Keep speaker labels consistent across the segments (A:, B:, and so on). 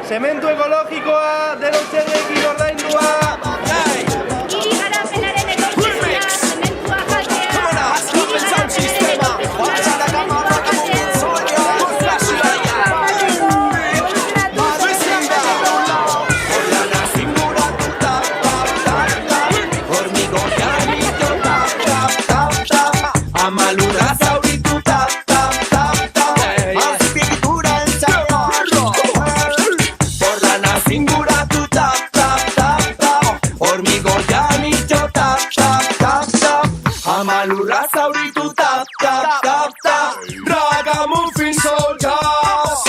A: Zementu ekologikoa, denontzerrekin ordaindua.
B: Hiri garapenaren etorkizuna, zementua jatea. Hiri garapenaren
C: Amalurra zauritu tap, tap, tap, tap Ragamuffin soldiers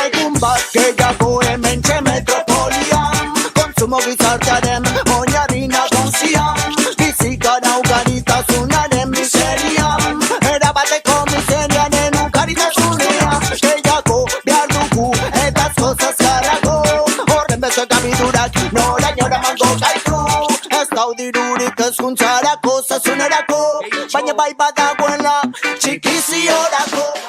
C: Egun bat gehiago hementxe metropolian Kontsumo gizartearen oinarri nagusian Bizikara ugaritasunaren miserian Erabateko miserianen ugaritasunean Gehiago behar dugu eta askoz azkarrago Horren bezo gabidurak norainora mango gaitu Ez gaudirurik ezkuntzarako, zasunerako Baina bai badagoela txikiziorako